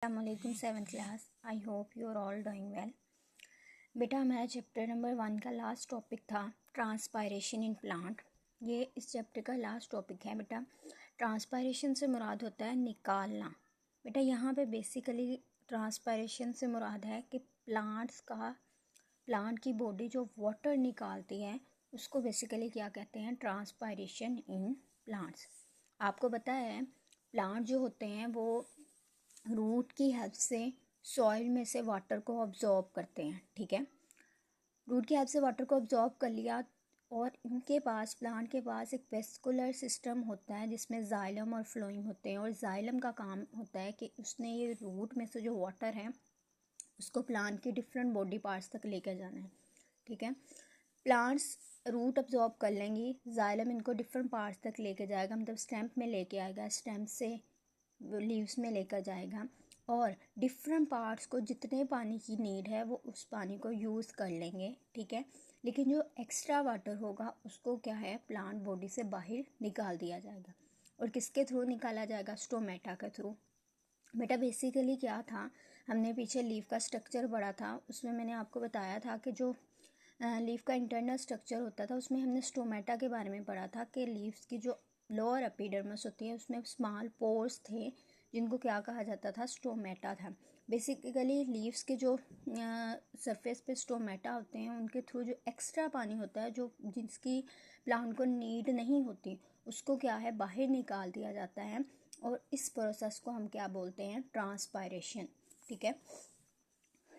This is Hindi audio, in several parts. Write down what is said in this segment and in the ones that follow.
अस्सलामुअलैकुम 7th class. I hope you are all doing well. बेटा हमारा चैप्टर नंबर 1 का लास्ट टॉपिक था ट्रांसपायरेशन इन प्लांट। ये इस चैप्टर का लास्ट टॉपिक है बेटा। ट्रांसपायरेशन से मुराद होता है निकालना। बेटा यहाँ पे बेसिकली ट्रांसपायरेशन से मुराद है कि प्लांट की बॉडी जो वाटर निकालती है उसको बेसिकली क्या कहते हैं, ट्रांसपायरेशन इन प्लांट्स। आपको पता है प्लांट जो होते हैं वो रूट की हेल्प से सॉइल में से वाटर को ऑब्जॉर्ब करते हैं। ठीक है, रूट की हेल्प से वाटर को ऑब्जॉर्ब कर लिया और प्लांट के पास एक वेस्कुलर सिस्टम होता है जिसमें जाइलम और फ्लोएम होते हैं। और जाइलम का काम होता है कि उसने ये रूट में से जो वाटर है उसको प्लांट के डिफरेंट बॉडी पार्ट्स तक लेकर जाना है। ठीक है, प्लांट्स रूट ऑब्जॉर्ब कर लेंगी, जाइलम इनको डिफरेंट पार्ट्स तक लेकर जाएगा, मतलब स्टेम में लेके आएगा, स्टेम से लीव्स में लेकर जाएगा और डिफरेंट पार्ट्स को जितने पानी की नीड है वो उस पानी को यूज़ कर लेंगे। ठीक है, लेकिन जो एक्स्ट्रा वाटर होगा उसको क्या है, प्लांट बॉडी से बाहर निकाल दिया जाएगा। और किसके थ्रू निकाला जाएगा, स्टोमेटा के थ्रू। बेटा बेसिकली क्या था, हमने पीछे लीफ का स्ट्रक्चर पढ़ा था, उसमें मैंने आपको बताया था कि जो लीफ का इंटरनल स्ट्रक्चर होता था उसमें हमने स्टोमेटा के बारे में पढ़ा था कि लीव्स की जो लोअर एपिडर्मिस होती है उसमें स्मॉल पोर्स थे जिनको क्या कहा जाता था, स्टोमेटा था। बेसिकली लीव्स के जो सरफेस पे स्टोमेटा होते हैं उनके थ्रू जो एक्स्ट्रा पानी होता है जो जिसकी प्लांट को नीड नहीं होती उसको क्या है, बाहर निकाल दिया जाता है। और इस प्रोसेस को हम क्या बोलते हैं, ट्रांसपायरेशन। ठीक है,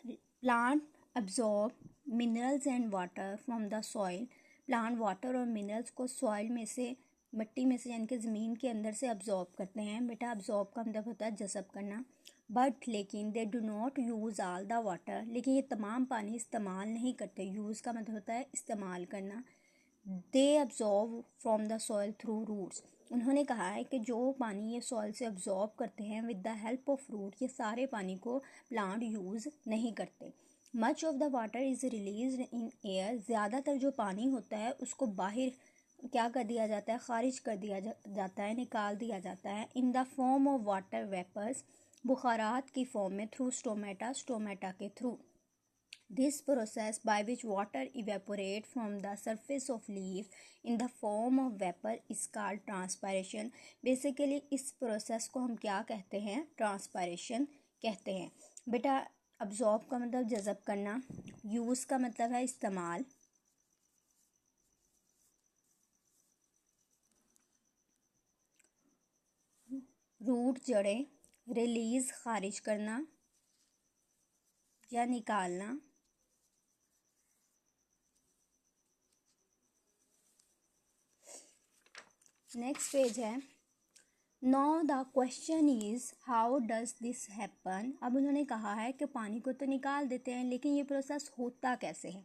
plant absorb minerals and water from the soil. Plant water और मिनरल्स को सॉइल में से, मिट्टी में से यानी कि ज़मीन के अंदर से अब्जॉर्ब करते हैं। बेटा अब्जॉर्ब का मतलब होता है जज़ब करना। बट लेकिन they do not use all the water, लेकिन ये तमाम पानी इस्तेमाल नहीं करते। यूज़ का मतलब होता है इस्तेमाल करना। They absorb from the soil through roots. उन्होंने कहा है कि जो पानी ये सॉइल से अब्जॉर्ब करते हैं with the help of root, ये सारे पानी को प्लांट यूज़ नहीं करते। Much of the water is release in air. ज़्यादातर जो पानी होता है उसको बाहर क्या कर दिया जाता है, खारिज कर दिया जाता है, निकाल दिया जाता है in the form of water vapours, बुखारात की फॉर्म में, थ्रू स्टोमेटा के through. This process by which water evaporate from the surface of leaves in the form of vapor is called transpiration. Basically इस प्रोसेस को हम क्या कहते हैं, ट्रांसपायरेशन कहते हैं। बेटा अब्जॉर्ब का मतलब जज़ब करना, यूज़ का मतलब है इस्तेमाल, रूट जड़ें, रिलीज़ खारिज करना या निकालना, नेक्स्ट पेज है। Now the question is how does this happen. अब उन्होंने कहा है कि पानी को तो निकाल देते हैं लेकिन ये प्रोसेस होता कैसे है।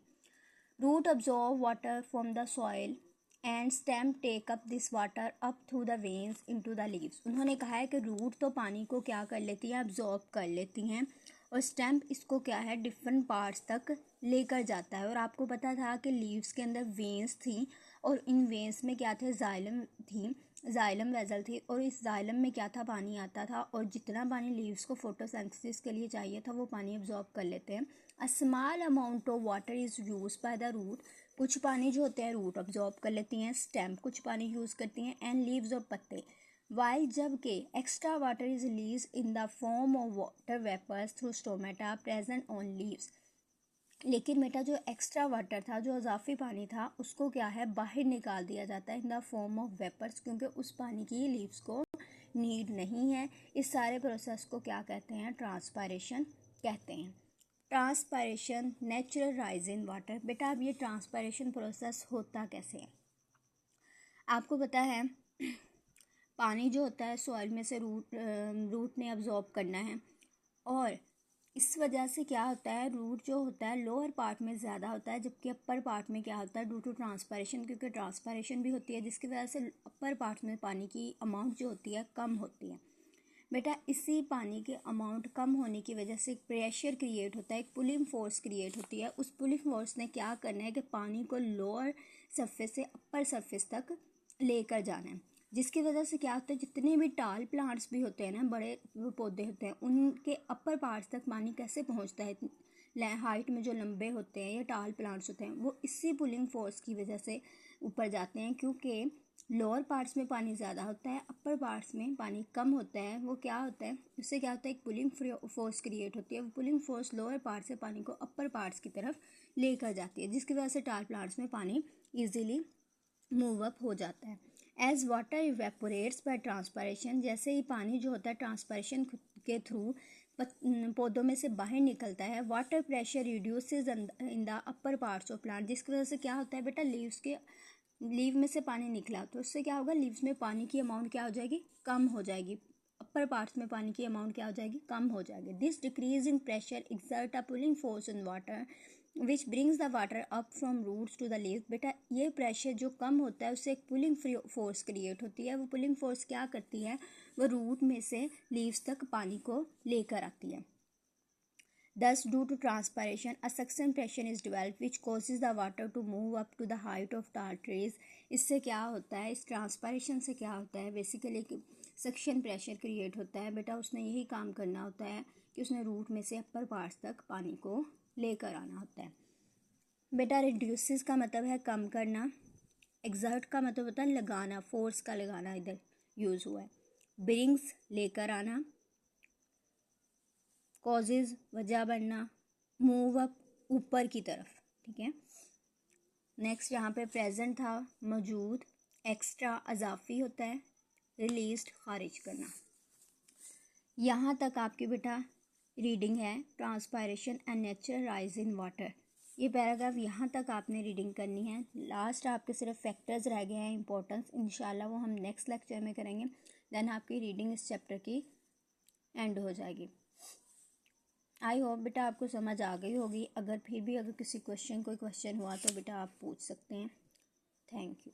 Root absorb water from the soil and stem take up this water up through the veins into the leaves. उन्होंने कहा है कि रूट तो पानी को क्या कर लेती हैं, अब्जॉर्ब कर लेती हैं और स्टेम इसको क्या है, डिफरेंट पार्ट्स तक लेकर जाता है। और आपको पता था कि लीव्स के अंदर वेन्स थी और इन वेन्स में क्या थे, जाइलम थी, जाइलम वेजल थी और इस जाइलम में क्या था, पानी आता था और जितना पानी लीव्स को फोटोसिंथेसिस के लिए चाहिए था वो पानी अब्जॉर्ब कर लेते हैं। A small amount of water is use by the root. कुछ पानी जो होते हैं रूट अब्जॉर्ब कर लेती हैं, स्टेम कुछ पानी यूज़ करती हैं एंड लीव्स और पत्ते। वाइल जबकि extra water is release in the form of water vapours through stomata present on leaves. लेकिन बेटा जो एक्स्ट्रा वाटर था, जो अजाफी पानी था, उसको क्या है, बाहर निकाल दिया जाता है in the form of vapours, क्योंकि उस पानी की लीव्स को नीड नहीं है। इस सारे प्रोसेस को क्या कहते हैं, ट्रांसपायरेशन कहते हैं। Transpiration natural rise in water. बेटा अब ये ट्रांसपायरेशन प्रोसेस होता कैसे है, आपको पता है पानी जो होता है सॉइल में से रूट ने अब्जॉर्ब करना है और इस वजह से क्या होता है, रूट जो होता है लोअर पार्ट में ज़्यादा होता है जबकि अपर पार्ट में क्या होता है, ड्यू टू ट्रांसपायरेशन, क्योंकि ट्रांसपायरेशन भी होती है जिसकी वजह से अपर पार्ट में पानी की अमाउंट जो होती है कम होती है। बेटा इसी पानी के अमाउंट कम होने की वजह से एक प्रेशर क्रिएट होता है, एक पुलिंग फोर्स क्रिएट होती है। उस पुलिंग फोर्स ने क्या करना है कि पानी को लोअर सरफेस से अपर सरफेस तक लेकर जाना है। जिसकी वजह से क्या होता है, जितने भी टाल प्लांट्स भी होते हैं ना, बड़े पौधे होते हैं, उनके अपर पार्ट्स तक पानी कैसे पहुंचता है, हाइट में जो लंबे होते हैं या टाल प्लांट्स होते हैं वो इसी पुलिंग फोर्स की वजह से ऊपर जाते हैं, क्योंकि लोअर पार्ट्स में पानी ज़्यादा होता है, अपर पार्ट्स में पानी कम होता है। वो क्या होता है, उससे क्या होता है, एक पुलिंग फोर्स क्रिएट होती है। वो पुलिंग फोर्स लोअर पार्ट से पानी को अपर पार्ट्स की तरफ लेकर जाती है, जिसकी वजह से टाल प्लांट्स में पानी ईजिली मूव अप हो जाता है। As water evaporates by transpiration, जैसे ही पानी जो होता है ट्रांसपायरेशन के थ्रू पौधों में से बाहर निकलता है, water pressure reduces in the upper parts of plant, जिसकी वजह से क्या होता है बेटा, लीव में से पानी निकला तो उससे क्या होगा, लीव्स में पानी की अमाउंट क्या हो जाएगी, कम हो जाएगी, अपर पार्ट्स में पानी की अमाउंट क्या हो जाएगी, कम हो जाएगी। This decrease in pressure exert a pulling force in water which brings the water up from roots to the leaves. बेटा ये प्रेशर जो कम होता है उससे एक पुलिंग फोर्स क्रिएट होती है। वो पुलिंग फोर्स क्या करती है, वो रूट में से लीव्स तक पानी को लेकर आती है। Thus, due to transpiration, a suction pressure is developed which causes the water to move up to the height of tall trees. इससे क्या होता है, इस ट्रांसपायरेशन से क्या होता है, बेसिकली सक्शन प्रेशर क्रिएट होता है। बेटा उसने यही काम करना होता है कि उसने रूट में से अपर पार्ट्स तक पानी को लेकर आना होता है। बेटा रिड्यूसेस का मतलब है कम करना, एक्सर्ट का मतलब होता है लगाना, फोर्स का लगाना इधर यूज़ हुआ है, ब्रिंग्स लेकर आना, कॉजेज वजह बनना, मूव अप ऊपर की तरफ, ठीक है। नेक्स्ट यहाँ पे प्रेजेंट था मौजूद, एक्स्ट्रा अजाफी होता है, रिलीज्ड खारिज करना। यहाँ तक आपकी बेटा रीडिंग है transpiration and natural rise in water. ये पैराग्राफ यहाँ तक आपने रीडिंग करनी है। लास्ट आपके सिर्फ फैक्टर्स रह गए हैं इंपॉर्टेंस, इंशाल्लाह वो हम नेक्स्ट लेक्चर में करेंगे। देन आपकी रीडिंग इस चैप्टर की एंड हो जाएगी। आई होप बेटा आपको समझ आ गई होगी। अगर फिर भी अगर किसी कोई क्वेश्चन हुआ तो बेटा आप पूछ सकते हैं। Thank you.